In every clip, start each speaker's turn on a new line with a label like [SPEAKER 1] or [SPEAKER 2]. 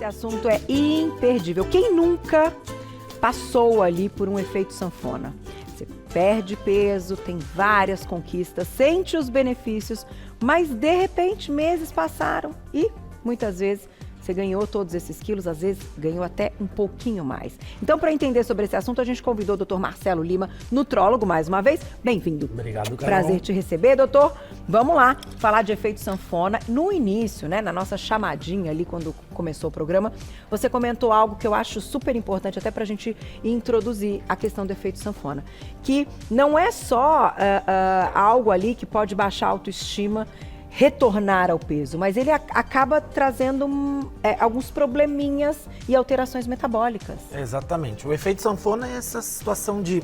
[SPEAKER 1] Esse assunto é imperdível. Quem nunca passou ali por um efeito sanfona? Você perde peso, tem várias conquistas, sente os benefícios, mas de repente meses passaram e muitas vezes você ganhou todos esses quilos, às vezes ganhou até um pouquinho mais. Então, para entender sobre esse assunto, a gente convidou o Dr. Marcelo Lima, nutrólogo, mais uma vez. Bem-vindo.
[SPEAKER 2] Obrigado, Carol.
[SPEAKER 1] Prazer te receber, doutor. Vamos lá, falar de efeito sanfona. No início, né, na nossa chamadinha ali, quando começou o programa, você comentou algo que eu acho super importante, até para a gente introduzir a questão do efeito sanfona. Que não é só algo ali que pode baixar a autoestima, retornar ao peso, mas ele acaba trazendo alguns probleminhas e alterações metabólicas.
[SPEAKER 2] Exatamente. O efeito sanfona é essa situação de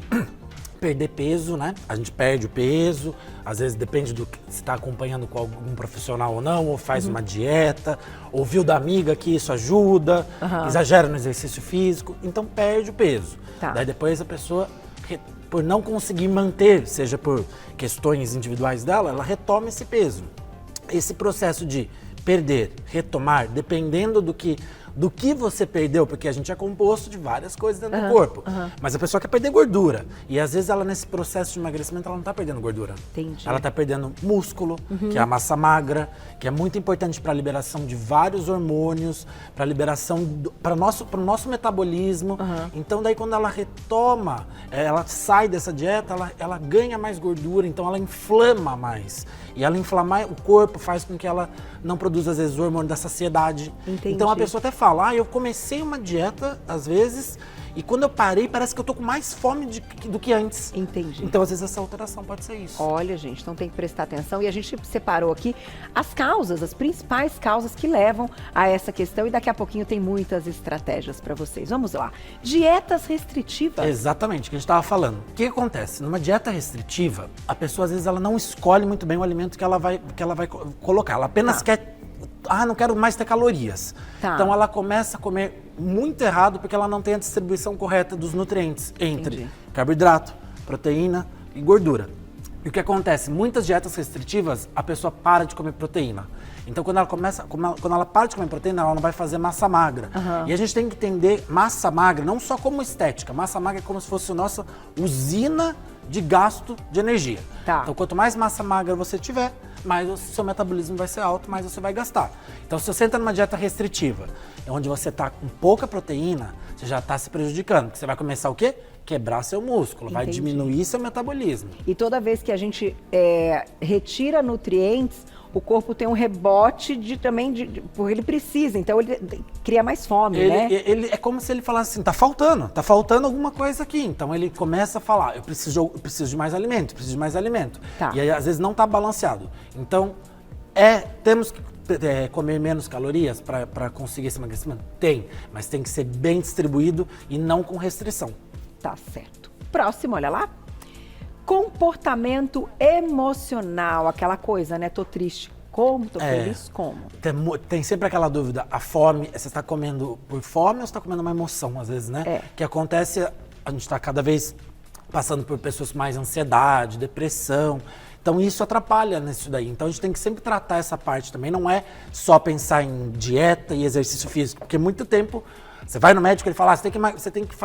[SPEAKER 2] perder peso, né? A gente perde o peso, às vezes depende do que você está acompanhando com algum profissional ou não, ou faz uma dieta, ouviu da amiga que isso ajuda, exagera no exercício físico, então perde o peso.
[SPEAKER 1] Tá.
[SPEAKER 2] Daí depois a pessoa, por não conseguir manter, seja por questões individuais dela, ela retoma esse peso. Esse processo de perder, retomar, dependendo do que você perdeu, porque a gente é composto de várias coisas dentro do corpo. Mas a pessoa quer perder gordura. E às vezes ela, nesse processo de emagrecimento, ela não está perdendo gordura.
[SPEAKER 1] Entendi.
[SPEAKER 2] Ela está perdendo músculo, que é a massa magra, que é muito importante para a liberação de vários hormônios, para a liberação, para o nosso metabolismo. Então daí quando ela retoma, ela sai dessa dieta, ela ganha mais gordura, então ela inflama mais. E ela inflamar o corpo faz com que ela não produza, às vezes, o hormônio da saciedade.
[SPEAKER 1] Entendi.
[SPEAKER 2] Então a pessoa até fala, eu comecei uma dieta, às vezes, e quando eu parei, parece que eu tô com mais fome do que antes.
[SPEAKER 1] Entendi.
[SPEAKER 2] Então, às vezes, essa alteração pode ser isso.
[SPEAKER 1] Olha, gente, então tem que prestar atenção. E a gente separou aqui as causas, as principais causas que levam a essa questão. E daqui a pouquinho tem muitas estratégias para vocês. Vamos lá. Dietas restritivas.
[SPEAKER 2] Exatamente, o que a gente estava falando. O que acontece? Numa dieta restritiva, a pessoa, às vezes, ela não escolhe muito bem o alimento que ela vai colocar. Ela apenas quer... não quero mais ter calorias.
[SPEAKER 1] Tá.
[SPEAKER 2] Então ela começa a comer muito errado porque ela não tem a distribuição correta dos nutrientes entre carboidrato, proteína e gordura. E o que acontece? Muitas dietas restritivas, a pessoa para de comer proteína. Então quando ela para de comer proteína, ela não vai fazer massa magra. E a gente tem que entender massa magra não só como estética. Massa magra é como se fosse a nossa usina de gasto de energia.
[SPEAKER 1] Tá.
[SPEAKER 2] Então quanto mais massa magra você tiver, mais o seu metabolismo vai ser alto, mais você vai gastar. Então, se você entra numa dieta restritiva, onde você está com pouca proteína, você já está se prejudicando. Porque você vai começar o quê? Quebrar seu músculo, vai diminuir seu metabolismo.
[SPEAKER 1] E toda vez que a gente retira nutrientes, o corpo tem um rebote porque ele precisa, então ele cria mais fome, né?
[SPEAKER 2] Ele é como se ele falasse assim, tá faltando alguma coisa aqui. Então ele começa a falar, eu preciso de mais alimento, preciso de mais alimento.
[SPEAKER 1] Tá.
[SPEAKER 2] E aí às vezes não tá balanceado. Então, temos que comer menos calorias para conseguir esse emagrecimento? Tem, mas tem que ser bem distribuído e não com restrição.
[SPEAKER 1] Tá certo. Próximo, olha lá. Comportamento emocional, aquela coisa, né? Tô triste, como? Tô feliz, como?
[SPEAKER 2] Tem sempre aquela dúvida, a fome, você está comendo por fome ou você está comendo uma emoção, às vezes, né? Que acontece, a gente está cada vez passando por pessoas com mais ansiedade, depressão, então isso atrapalha nisso daí. Então a gente tem que sempre tratar essa parte também, não é só pensar em dieta e exercício físico, porque muito tempo... Você vai no médico e ele fala, você tem que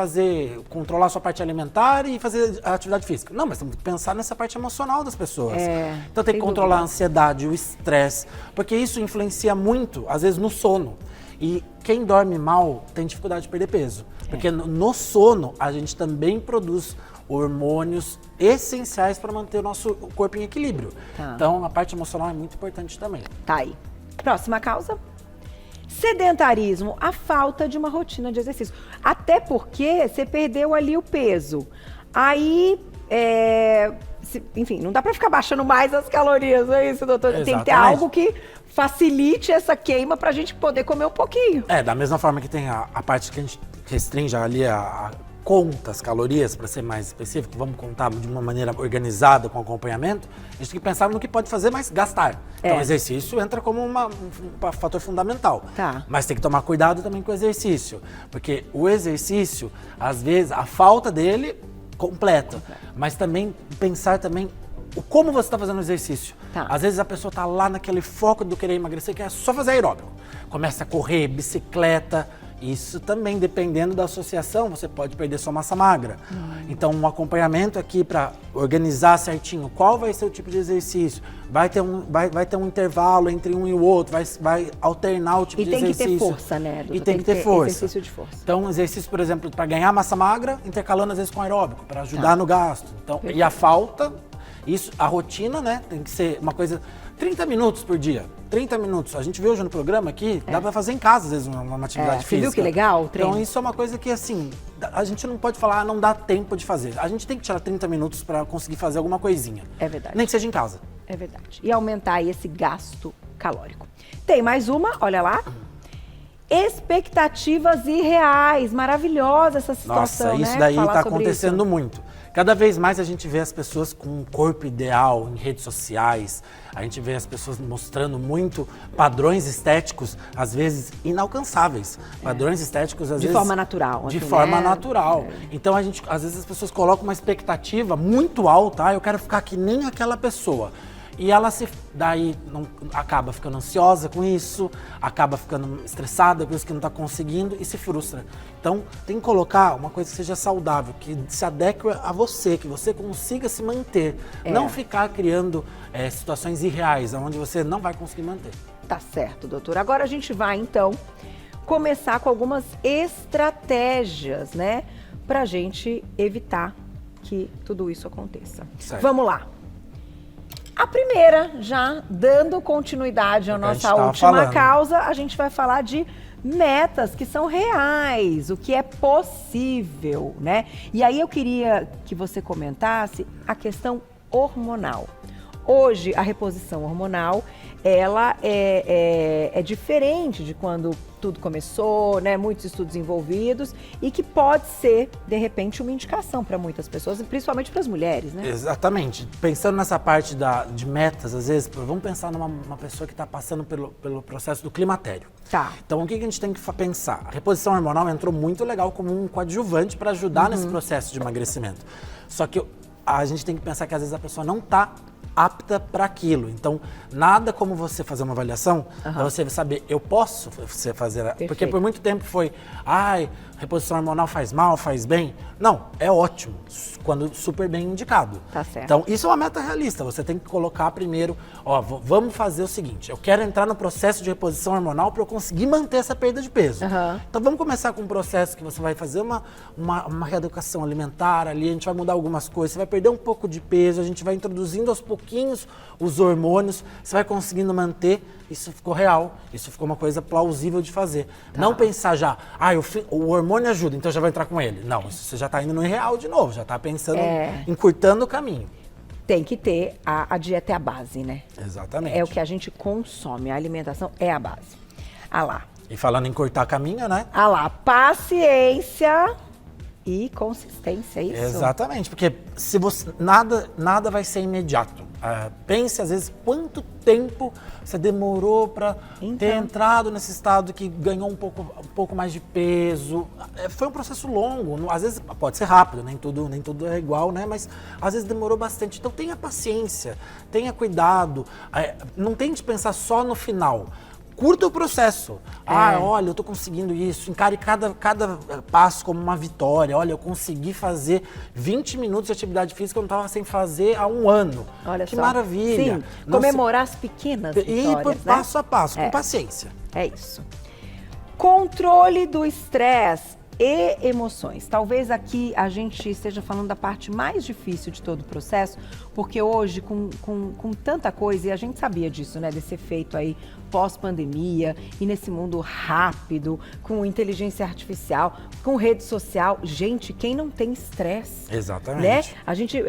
[SPEAKER 2] controlar a sua parte alimentar e fazer a atividade física. Não, mas tem que pensar nessa parte emocional das pessoas. Então tem que controlar a ansiedade, o estresse, porque isso influencia muito, às vezes, no sono. E quem dorme mal tem dificuldade de perder peso. Porque no sono a gente também produz hormônios essenciais para manter o nosso corpo em equilíbrio.
[SPEAKER 1] Tá.
[SPEAKER 2] Então a parte emocional é muito importante também.
[SPEAKER 1] Tá aí. Próxima causa. Sedentarismo, a falta de uma rotina de exercício. Até porque você perdeu ali o peso. Aí, enfim, não dá pra ficar baixando mais as calorias, não é isso, doutor?
[SPEAKER 2] Exatamente.
[SPEAKER 1] Tem que ter algo que facilite essa queima pra gente poder comer um pouquinho.
[SPEAKER 2] Da mesma forma que tem a parte que a gente restringe ali conta as calorias, para ser mais específico, vamos contar de uma maneira organizada, com acompanhamento, a gente tem que pensar no que pode fazer, mas gastar. Então o exercício entra como um fator fundamental.
[SPEAKER 1] Tá.
[SPEAKER 2] Mas tem que tomar cuidado também com o exercício, porque o exercício, às vezes, a falta dele completa, mas também pensar também como você está fazendo o exercício.
[SPEAKER 1] Tá.
[SPEAKER 2] Às vezes a pessoa está lá naquele foco do querer emagrecer, que é só fazer aeróbico. Começa a correr, bicicleta. Isso também, dependendo da associação, você pode perder sua massa magra. Então, um acompanhamento aqui para organizar certinho qual vai ser o tipo de exercício. Vai ter um intervalo entre um e o outro, vai alternar o tipo de exercício.
[SPEAKER 1] E tem que ter força, né, doutor?
[SPEAKER 2] E tem que ter força.
[SPEAKER 1] Exercício de força.
[SPEAKER 2] Então, exercício, por exemplo, para ganhar massa magra, intercalando às vezes com aeróbico, para ajudar no gasto. Então, e a falta, a rotina, né, tem que ser uma coisa... 30 minutos por dia, 30 minutos. A gente vê hoje no programa aqui, dá pra fazer em casa, às vezes, uma atividade física.
[SPEAKER 1] Você viu que legal o treino?
[SPEAKER 2] Então, isso é uma coisa que, assim, a gente não pode falar, não dá tempo de fazer. A gente tem que tirar 30 minutos pra conseguir fazer alguma coisinha.
[SPEAKER 1] É verdade.
[SPEAKER 2] Nem que seja em casa.
[SPEAKER 1] É verdade. E aumentar aí esse gasto calórico. Tem mais uma, olha lá. Expectativas irreais. Maravilhosa essa situação,
[SPEAKER 2] Nossa, isso
[SPEAKER 1] né?
[SPEAKER 2] daí
[SPEAKER 1] Falar
[SPEAKER 2] tá
[SPEAKER 1] sobre
[SPEAKER 2] acontecendo
[SPEAKER 1] isso.
[SPEAKER 2] muito. Cada vez mais a gente vê as pessoas com um corpo ideal em redes sociais, a gente vê as pessoas mostrando muito padrões estéticos, às vezes inalcançáveis. Padrões estéticos, às vezes...
[SPEAKER 1] De forma natural.
[SPEAKER 2] De
[SPEAKER 1] assim,
[SPEAKER 2] forma
[SPEAKER 1] né?
[SPEAKER 2] natural. Então, às vezes as pessoas colocam uma expectativa muito alta, eu quero ficar que nem aquela pessoa. E ela acaba ficando ansiosa com isso, acaba ficando estressada por isso que não está conseguindo e se frustra. Então, tem que colocar uma coisa que seja saudável, que se adeque a você, que você consiga se manter. Não ficar criando situações irreais, onde você não vai conseguir manter.
[SPEAKER 1] Tá certo, doutor. Agora a gente vai, então, começar com algumas estratégias, né? Pra gente evitar que tudo isso aconteça.
[SPEAKER 2] Certo.
[SPEAKER 1] Vamos lá. A primeira, já dando continuidade à nossa última causa, a gente vai falar de metas que são reais, o que é possível, né? E aí eu queria que você comentasse a questão hormonal. Hoje, a reposição hormonal, ela é diferente de quando tudo começou, né? Muitos estudos envolvidos e que pode ser, de repente, uma indicação para muitas pessoas, e principalmente para as mulheres, né?
[SPEAKER 2] Exatamente. Pensando nessa parte de metas, às vezes, vamos pensar numa pessoa que está passando pelo processo do climatério.
[SPEAKER 1] Tá.
[SPEAKER 2] Então, o que a gente tem que pensar? A reposição hormonal entrou muito legal como um coadjuvante para ajudar nesse processo de emagrecimento. Só que a gente tem que pensar que, às vezes, a pessoa não está apta para aquilo. Então, nada como você fazer uma avaliação para você saber, eu posso fazer.
[SPEAKER 1] Perfeito.
[SPEAKER 2] Porque por muito tempo foi, reposição hormonal faz mal, faz bem. Não, é ótimo, quando super bem indicado.
[SPEAKER 1] Tá certo.
[SPEAKER 2] Então, isso é uma meta realista. Você tem que colocar primeiro, vamos fazer o seguinte, eu quero entrar no processo de reposição hormonal para eu conseguir manter essa perda de peso. Então, vamos começar com um processo que você vai fazer uma reeducação alimentar ali, a gente vai mudar algumas coisas, você vai perder um pouco de peso, a gente vai introduzindo aos pouquinhos os hormônios, você vai conseguindo manter. Isso ficou real, isso ficou uma coisa plausível de fazer. Tá. Não pensar já, o hormônio ajuda, então já vai entrar com ele. Não, isso você já está indo no irreal de novo, já está pensando, encurtando o caminho.
[SPEAKER 1] Tem que ter, a dieta é a base, né?
[SPEAKER 2] Exatamente.
[SPEAKER 1] É o que a gente consome, a alimentação é a base. Lá.
[SPEAKER 2] E falando em cortar caminho, né?
[SPEAKER 1] Lá, paciência e consistência, é isso?
[SPEAKER 2] Exatamente, porque se você nada vai ser imediato. Pense, às vezes, quanto tempo você demorou para ter entrado nesse estado que ganhou um pouco mais de peso. Foi um processo longo, às vezes pode ser rápido, nem tudo é igual, né? Mas às vezes demorou bastante. Então tenha paciência, tenha cuidado, não tente pensar só no final. Curta o processo. Olha, eu tô conseguindo isso. Encare cada passo como uma vitória. Olha, eu consegui fazer 20 minutos de atividade física que eu não estava sem fazer há um ano.
[SPEAKER 1] Olha
[SPEAKER 2] que
[SPEAKER 1] só.
[SPEAKER 2] maravilha.
[SPEAKER 1] Sim, comemorar as pequenas vitórias,
[SPEAKER 2] e por passo a passo, com paciência.
[SPEAKER 1] É isso. Controle do estresse e emoções. Talvez aqui a gente esteja falando da parte mais difícil de todo o processo, porque hoje, com tanta coisa, e a gente sabia disso, né, desse efeito aí pós-pandemia, e nesse mundo rápido, com inteligência artificial, com rede social, gente, quem não tem estresse?
[SPEAKER 2] Exatamente.
[SPEAKER 1] Né? A gente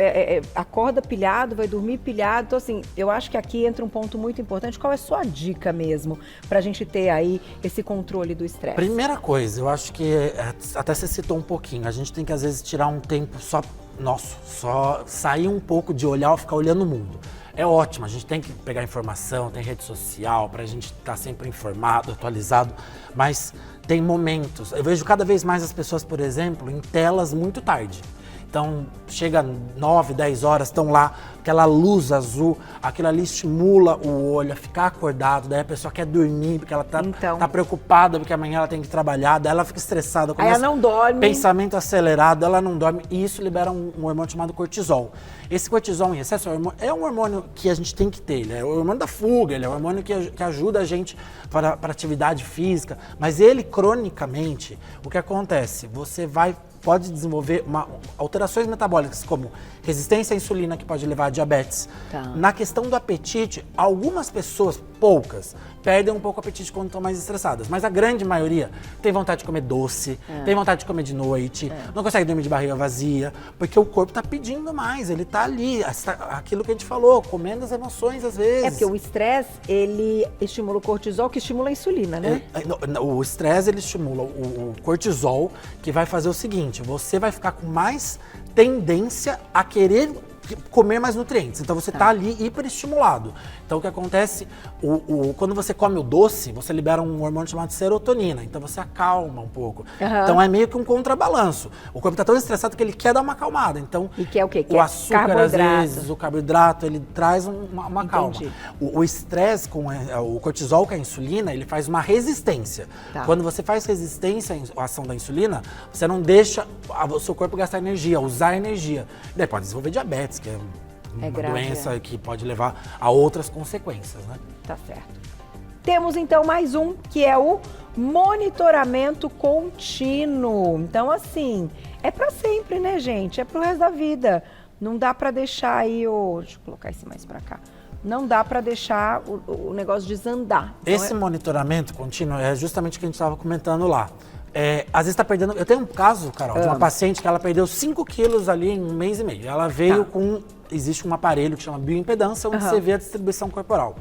[SPEAKER 1] acorda pilhado, vai dormir pilhado, então assim, eu acho que aqui entra um ponto muito importante. Qual é a sua dica mesmo, pra gente ter aí esse controle do estresse?
[SPEAKER 2] Primeira coisa, eu acho que até você citou um pouquinho, a gente tem que às vezes tirar um tempo só sair um pouco de olhar ou ficar olhando o mundo. É ótimo, a gente tem que pegar informação, tem rede social, pra gente estar sempre informado, atualizado, mas tem momentos, eu vejo cada vez mais as pessoas, por exemplo, em telas muito tarde. Então, chega 9, 10 horas, estão lá, aquela luz azul, aquilo ali estimula o olho a ficar acordado, daí a pessoa quer dormir, porque ela tá preocupada, porque amanhã ela tem que trabalhar, daí ela fica estressada,
[SPEAKER 1] aí ela não dorme.
[SPEAKER 2] Pensamento acelerado, ela não dorme, e isso libera um hormônio chamado cortisol. Esse cortisol em excesso é um hormônio que a gente tem que ter, ele é o hormônio da fuga, ele é o hormônio que ajuda a gente para atividade física, mas ele, cronicamente, o que acontece? Você pode desenvolver alterações metabólicas, como resistência à insulina, que pode levar a diabetes. Na questão do apetite, algumas pessoas, poucas, perdem um pouco o apetite quando estão mais estressadas. Mas a grande maioria tem vontade de comer doce, tem vontade de comer de noite, não consegue dormir de barriga vazia, porque o corpo está pedindo mais, ele está ali, aquilo que a gente falou, comendo as emoções às vezes.
[SPEAKER 1] É porque o estresse, ele estimula o cortisol, que estimula a insulina, né?
[SPEAKER 2] O estresse, ele estimula o cortisol, que vai fazer o seguinte: você vai ficar com mais tendência a querer comer mais nutrientes. Então você está ali hiperestimulado. Então o que acontece, quando você come o doce, você libera um hormônio chamado serotonina. Então você acalma um pouco. Então é meio que um contrabalanço. O corpo está tão estressado que ele quer dar uma acalmada. Então,
[SPEAKER 1] e quer o quê?
[SPEAKER 2] O açúcar, às vezes, o carboidrato, ele traz uma calma. O estresse com o cortisol, com a insulina, ele faz uma resistência. Quando você faz resistência à ação da insulina, você não deixa o seu corpo gastar energia, usar energia. Daí pode desenvolver diabetes, que é uma doença que pode levar a outras consequências, né?
[SPEAKER 1] Tá certo. Temos então mais um, que é o monitoramento contínuo. Então, assim, é pra sempre, né, gente? É pro resto da vida. Não dá pra deixar aí deixa eu colocar esse mais pra cá. Não dá pra deixar o negócio desandar. Então,
[SPEAKER 2] esse monitoramento contínuo é justamente o que a gente estava comentando lá. Às vezes tá perdendo. Eu tenho um caso, Carol, de uma paciente que ela perdeu 5 quilos ali em 1 mês e meio. Ela veio existe um aparelho que chama bioimpedância, onde você vê a distribuição corporal.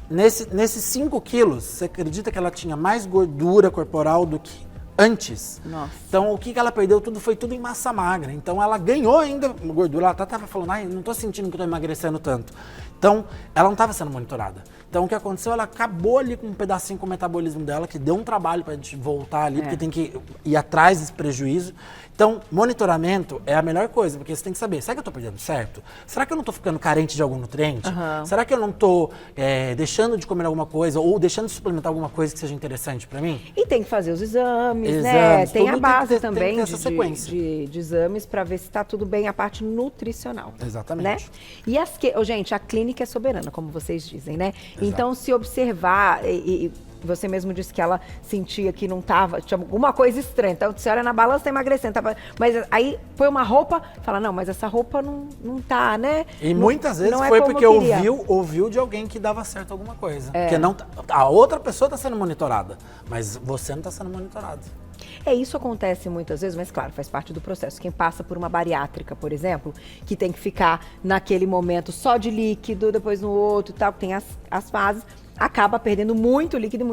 [SPEAKER 2] Nesses 5 quilos, você acredita que ela tinha mais gordura corporal do que antes?
[SPEAKER 1] Nossa.
[SPEAKER 2] Então, o que ela perdeu foi tudo em massa magra. Então, ela ganhou ainda gordura. Ela estava falando, não tô sentindo que eu tô emagrecendo tanto. Então, ela não estava sendo monitorada. Então, o que aconteceu? Ela acabou ali com um pedacinho com o metabolismo dela, que deu um trabalho para a gente voltar ali, porque tem que ir atrás desse prejuízo. Então, monitoramento é a melhor coisa, porque você tem que saber, será que eu estou perdendo certo? Será que eu não estou ficando carente de algum nutriente? Será que eu não estou deixando de comer alguma coisa ou deixando de suplementar alguma coisa que seja interessante para mim?
[SPEAKER 1] E tem que fazer os exames, né? Tem a base também
[SPEAKER 2] de
[SPEAKER 1] exames para ver se está tudo bem, a parte nutricional.
[SPEAKER 2] Exatamente.
[SPEAKER 1] Né? E gente, a clínica é soberana, como vocês dizem, né? Exato. Então, se observar você mesmo disse que ela sentia que não estava, tinha alguma coisa estranha. Então, se olha na balança, tá emagrecendo. Mas aí põe uma roupa, fala, não, mas essa roupa não tá, né?
[SPEAKER 2] E muitas vezes foi porque ouviu de alguém que dava certo alguma coisa. Porque a outra pessoa está sendo monitorada, mas você não está sendo monitorado.
[SPEAKER 1] Isso acontece muitas vezes, mas claro, faz parte do processo. Quem passa por uma bariátrica, por exemplo, que tem que ficar naquele momento só de líquido, depois no outro e tal, que tem as fases, acaba perdendo muito líquido e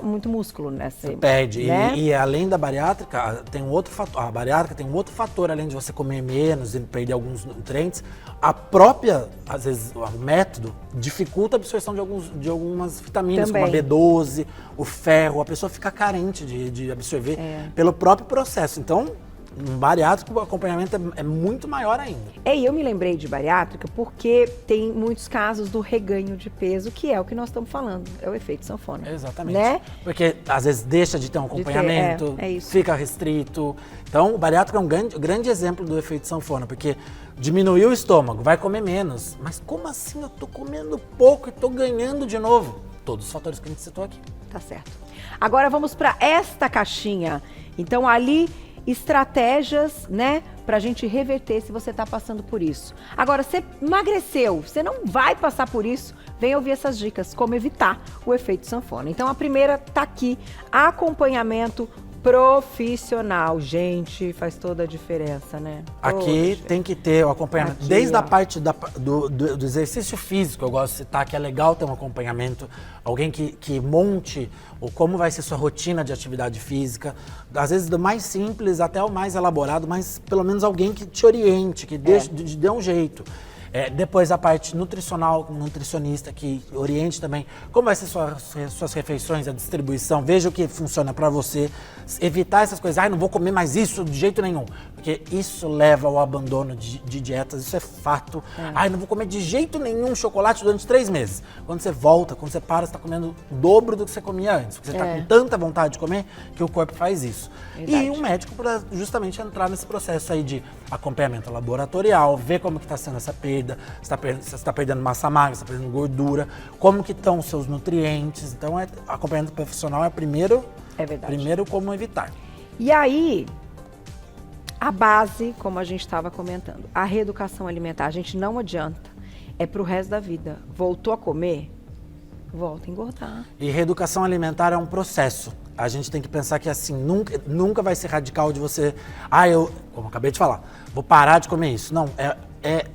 [SPEAKER 1] muito músculo, né?
[SPEAKER 2] Perde. Né? E além da bariátrica, tem um outro fator. A bariátrica tem um outro fator, além de você comer menos e perder alguns nutrientes. A própria, às vezes, o método dificulta a absorção de algumas vitaminas, também, como a B12, o ferro. A pessoa fica carente de absorver pelo próprio processo. Então, um bariátrico, o acompanhamento é muito maior ainda.
[SPEAKER 1] E eu me lembrei de bariátrica porque tem muitos casos do reganho de peso, que é o que nós estamos falando, é o efeito sanfona.
[SPEAKER 2] Exatamente.
[SPEAKER 1] Né?
[SPEAKER 2] Porque às vezes deixa de ter um acompanhamento, fica restrito. Então, o bariátrico é um grande exemplo do efeito sanfona, porque diminuiu o estômago, vai comer menos. Mas como assim eu tô comendo pouco e tô ganhando de novo? Todos os fatores que a gente citou aqui.
[SPEAKER 1] Tá certo. Agora vamos para esta caixinha. Então, ali, estratégias, né, pra gente reverter se você tá passando por isso. Agora, você emagreceu, você não vai passar por isso, vem ouvir essas dicas, como evitar o efeito sanfona. Então, a primeira tá aqui, acompanhamento profissional. Gente, faz toda a diferença, né?
[SPEAKER 2] Aqui tem que ter o acompanhamento. Aqui, desde a parte do exercício físico, eu gosto de citar que é legal ter um acompanhamento, alguém que monte como vai ser sua rotina de atividade física, às vezes do mais simples até o mais elaborado, mas pelo menos alguém que te oriente, que dê um jeito. Depois a parte nutricional, um nutricionista que oriente também como vai ser suas refeições, a distribuição, veja o que funciona para você, evitar essas coisas, não vou comer mais isso de jeito nenhum, porque Porque isso leva ao abandono de dietas, isso é fato. Ai, não vou comer de jeito nenhum chocolate durante 3 meses. Quando você volta, quando você para, você tá comendo o dobro do que você comia antes. Porque você tá com tanta vontade de comer que o corpo faz isso. Verdade. E um médico para justamente entrar nesse processo aí de acompanhamento laboratorial, ver como que tá sendo essa perda, se você tá perdendo massa magra, se tá perdendo gordura, como que estão os seus nutrientes. Então, acompanhamento profissional é primeiro como evitar.
[SPEAKER 1] E aí, a base, como a gente estava comentando, a reeducação alimentar, a gente não adianta, é pro resto da vida. Voltou a comer, volta a engordar.
[SPEAKER 2] E reeducação alimentar é um processo. A gente tem que pensar que assim, nunca vai ser radical de você, como eu acabei de falar, vou parar de comer isso. Não,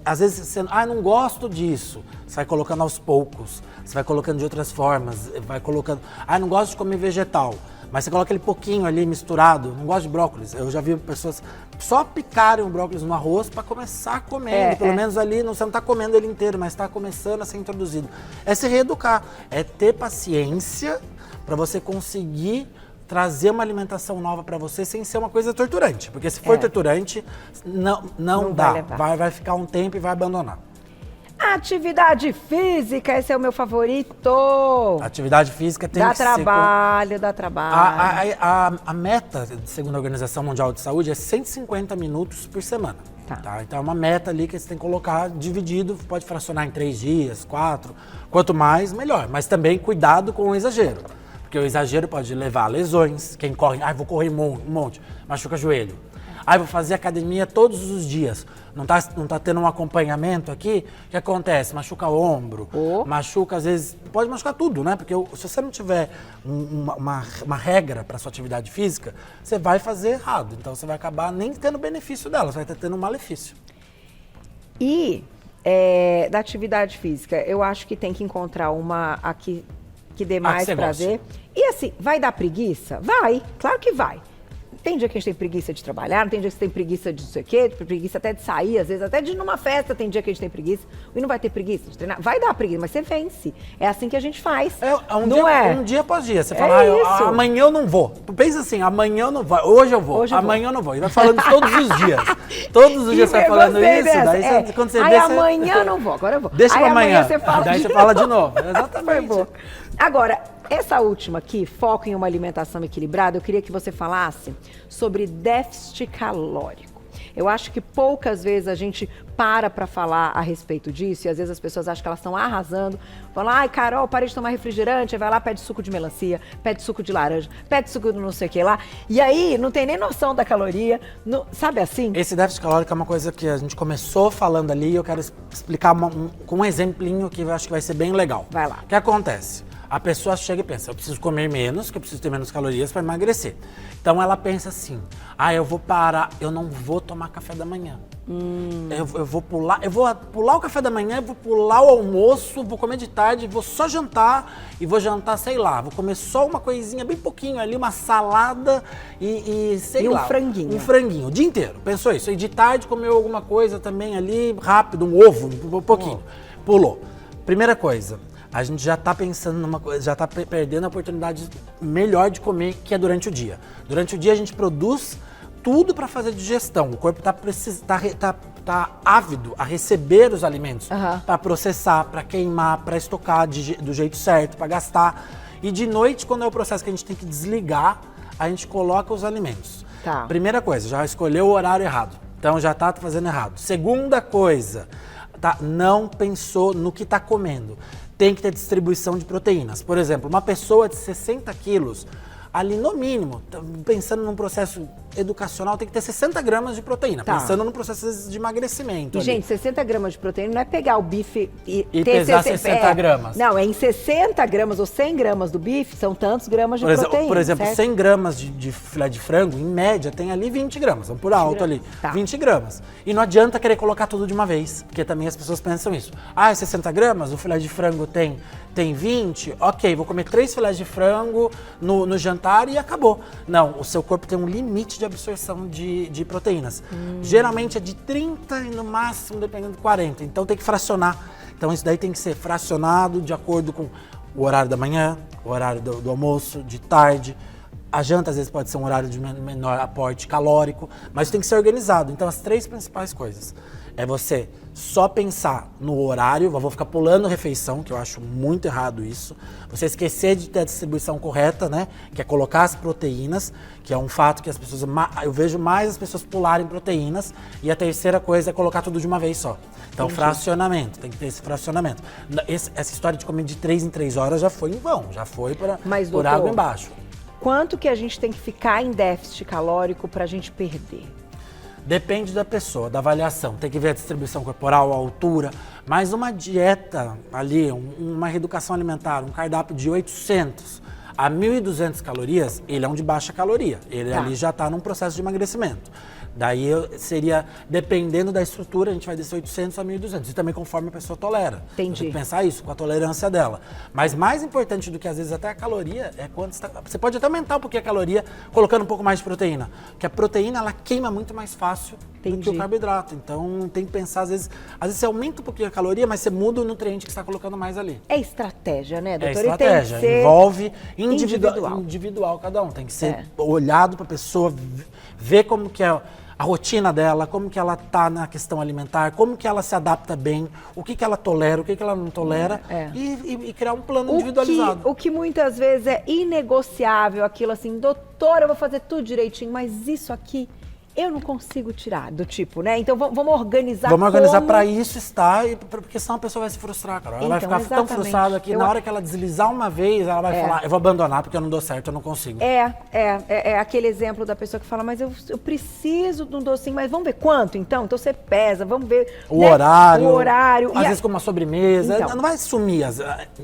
[SPEAKER 2] às vezes você, não gosto disso. Você vai colocando aos poucos, você vai colocando de outras formas, vai colocando, não gosto de comer vegetal. Mas você coloca aquele pouquinho ali misturado, não gosto de brócolis. Eu já vi pessoas só picarem o brócolis no arroz para começar comendo. Pelo menos ali, você não está comendo ele inteiro, mas está começando a ser introduzido. É se reeducar, é ter paciência para você conseguir trazer uma alimentação nova para você sem ser uma coisa torturante. Porque se for torturante, não dá. Vai ficar um tempo e vai abandonar.
[SPEAKER 1] Atividade física, esse é o meu favorito.
[SPEAKER 2] Atividade física tem que ser...
[SPEAKER 1] Dá trabalho.
[SPEAKER 2] A meta, segundo a Organização Mundial de Saúde, é 150 minutos por semana. Tá? Então é uma meta ali que você tem que colocar dividido, pode fracionar em 3 dias, 4. Quanto mais, melhor. Mas também cuidado com o exagero. Porque o exagero pode levar a lesões. Quem corre, vou correr um monte, machuca joelho. Vou fazer academia todos os dias. Não tá tendo um acompanhamento aqui, o que acontece? Machuca o ombro, machuca às vezes, pode machucar tudo, né? Porque se você não tiver uma regra para sua atividade física, você vai fazer errado. Então você vai acabar nem tendo benefício dela, você vai estar tendo um malefício.
[SPEAKER 1] E da atividade física, eu acho que tem que encontrar uma aqui que dê mais prazer. E assim, vai dar preguiça? Vai, claro que vai. Tem dia que a gente tem preguiça de trabalhar, tem dia que você tem preguiça de não sei o quê, preguiça até de sair, às vezes até de ir numa festa tem dia que a gente tem preguiça. E não vai ter preguiça de treinar? Vai dar preguiça, mas você vence. É assim que a gente faz.
[SPEAKER 2] Um dia após dia. Você fala, amanhã eu não vou. Pensa assim, amanhã eu não vou, hoje eu vou, amanhã eu não vou. E vai falando todos os dias. Todos os dias você vai falando isso, daí quando você vê...
[SPEAKER 1] amanhã eu não vou, agora eu vou.
[SPEAKER 2] Deixa pra amanhã.
[SPEAKER 1] Você fala
[SPEAKER 2] daí você fala de novo. Exatamente.
[SPEAKER 1] Foi bom. Agora, essa última aqui, foco em uma alimentação equilibrada, eu queria que você falasse sobre déficit calórico. Eu acho que poucas vezes a gente para falar a respeito disso e às vezes as pessoas acham que elas estão arrasando. Falam, Carol, parei de tomar refrigerante, aí vai lá, pede suco de melancia, pede suco de laranja, pede suco de não sei o que lá. E aí não tem nem noção da caloria, sabe assim?
[SPEAKER 2] Esse déficit calórico é uma coisa que a gente começou falando ali e eu quero explicar com um exemplinho que eu acho que vai ser bem legal.
[SPEAKER 1] Vai lá.
[SPEAKER 2] O que acontece? A pessoa chega e pensa, eu preciso comer menos, que eu preciso ter menos calorias para emagrecer. Então ela pensa assim, eu vou parar, eu não vou tomar café da manhã. Eu vou pular o café da manhã, eu vou pular o almoço, vou comer de tarde, vou só jantar e vou jantar, sei lá, vou comer só uma coisinha, bem pouquinho ali, uma salada e sei lá.
[SPEAKER 1] Um franguinho.
[SPEAKER 2] Um franguinho, o dia inteiro. Pensou isso? E de tarde comeu alguma coisa também ali, rápido, um ovo, um pouquinho. Pulou. Primeira coisa. A gente já está pensando numa coisa, já está perdendo a oportunidade melhor de comer, que é durante o dia. Durante o dia a gente produz tudo para fazer digestão. O corpo tá ávido a receber os alimentos, para processar, para queimar, para estocar do jeito certo, para gastar. E de noite, quando é o processo que a gente tem que desligar, a gente coloca os alimentos.
[SPEAKER 1] Tá.
[SPEAKER 2] Primeira coisa, já escolheu o horário errado. Então já está fazendo errado. Segunda coisa, não pensou no que está comendo. Tem que ter distribuição de proteínas. Por exemplo, uma pessoa de 60 quilos, ali no mínimo, pensando num processo educacional, tem que ter 60 gramas de proteína, pensando num processo de emagrecimento.
[SPEAKER 1] E, gente, 60 gramas de proteína não é pegar o bife e
[SPEAKER 2] pesar 60 gramas.
[SPEAKER 1] Não, é em 60 gramas ou 100 gramas do bife, são tantos gramas de proteína.
[SPEAKER 2] Por exemplo,
[SPEAKER 1] certo?
[SPEAKER 2] 100 gramas de filé de frango, em média, tem ali 20 gramas, vamos por alto ali, 20 gramas. E não adianta querer colocar tudo de uma vez, porque também as pessoas pensam isso. 60 gramas, o filé de frango tem 20, ok, vou comer 3 filés de frango no jantar e acabou. Não, o seu corpo tem um limite de absorção de proteínas. Geralmente é de 30 e no máximo, dependendo de 40. Então tem que fracionar. Então isso daí tem que ser fracionado de acordo com o horário da manhã, o horário do almoço, de tarde. A janta, às vezes, pode ser um horário de menor aporte calórico, mas tem que ser organizado. Então, as 3 principais coisas é você só pensar no horário, eu vou ficar pulando refeição, que eu acho muito errado isso. Você esquecer de ter a distribuição correta, né? Que é colocar as proteínas, que é um fato que as pessoas, eu vejo mais as pessoas pularem proteínas. E a terceira coisa é colocar tudo de uma vez só. Então, fracionamento, tem que ter esse fracionamento. Essa história de comer de 3 em 3 horas já foi em vão, já foi por água embaixo.
[SPEAKER 1] Quanto que a gente tem que ficar em déficit calórico pra gente perder?
[SPEAKER 2] Depende da pessoa, da avaliação. Tem que ver a distribuição corporal, a altura. Mas uma dieta ali, uma reeducação alimentar, um cardápio de 800 a 1.200 calorias, ele é um de baixa caloria. Ele ali já está num processo de emagrecimento. Daí seria, dependendo da estrutura, a gente vai descer 800 a 1.200. E também conforme a pessoa tolera.
[SPEAKER 1] Entendi.
[SPEAKER 2] Tem que pensar isso, com a tolerância dela. Mas mais importante do que às vezes até a caloria, é quando você pode até aumentar um pouquinho a caloria, colocando um pouco mais de proteína. Porque a proteína, ela queima muito mais fácil do que o carboidrato. Então tem que pensar, às vezes você aumenta um pouquinho a caloria, mas você muda o nutriente que você está colocando mais ali.
[SPEAKER 1] É estratégia, né, doutora?
[SPEAKER 2] É estratégia,
[SPEAKER 1] tem que ser
[SPEAKER 2] envolve individual cada um. Tem que ser olhado para a pessoa, ver como que é a rotina dela, como que ela tá na questão alimentar, como que ela se adapta bem, o que que ela tolera, o que que ela não tolera e criar um plano individualizado.
[SPEAKER 1] O que muitas vezes é inegociável, aquilo assim, doutora, eu vou fazer tudo direitinho, mas isso aqui eu não consigo tirar, do tipo, né? Então vamos organizar.
[SPEAKER 2] Vamos organizar para isso estar, porque senão a pessoa vai se frustrar, cara. Ela vai ficar tão frustrada que na hora que ela deslizar uma vez, ela vai falar, eu vou abandonar porque eu não dou certo, eu não consigo.
[SPEAKER 1] É aquele exemplo da pessoa que fala, mas eu preciso de um docinho, mas vamos ver quanto então? Então você pesa, vamos ver
[SPEAKER 2] o horário.
[SPEAKER 1] Às
[SPEAKER 2] vezes com uma sobremesa.
[SPEAKER 1] Então,
[SPEAKER 2] não vai sumir,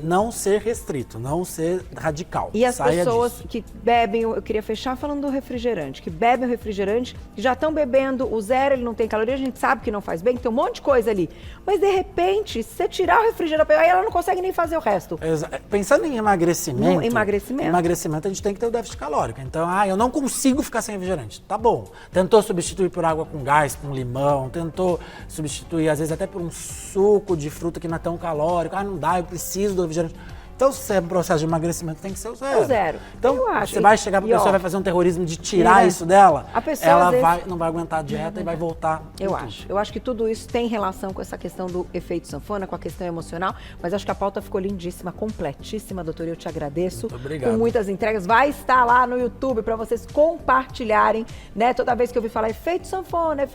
[SPEAKER 2] não ser restrito, não ser radical.
[SPEAKER 1] E as pessoas que bebem, eu queria fechar falando do refrigerante, que bebem o refrigerante, já estão bebendo o zero, ele não tem caloria, a gente sabe que não faz bem, tem um monte de coisa ali. Mas, de repente, se você tirar o refrigerante, aí ela não consegue nem fazer o resto.
[SPEAKER 2] Pensando em emagrecimento,
[SPEAKER 1] emagrecimento,
[SPEAKER 2] a gente tem que ter o déficit calórico. Então, eu não consigo ficar sem refrigerante. Tá bom. Tentou substituir por água com gás, com limão, tentou substituir, às vezes, até por um suco de fruta que não é tão calórico. Não dá, eu preciso do refrigerante. Então, se é um processo de emagrecimento, tem que ser o zero.
[SPEAKER 1] O zero.
[SPEAKER 2] Então, você vai chegar para a pessoa, vai fazer um terrorismo de tirar isso dela,
[SPEAKER 1] a pessoa,
[SPEAKER 2] ela não vai aguentar a dieta e vai voltar.
[SPEAKER 1] Eu acho que tudo isso tem relação com essa questão do efeito sanfona, com a questão emocional, mas acho que a pauta ficou lindíssima, completíssima, doutora, eu te agradeço.
[SPEAKER 2] Muito obrigado.
[SPEAKER 1] Com muitas entregas. Vai estar lá no YouTube para vocês compartilharem, né? Toda vez que eu ouvir falar efeito sanfona,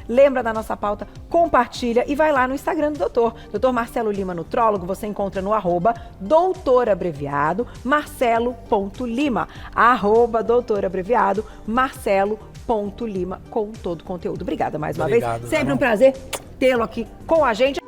[SPEAKER 1] lembra da nossa pauta, compartilha e vai lá no Instagram do doutor Marcelo Lima, nutrólogo, você encontra no @doutor abreviado Marcelo.Lima, @doutor abreviado Marcelo.Lima, com todo o conteúdo. Obrigada mais uma vez. Sempre um prazer tê-lo aqui com a gente.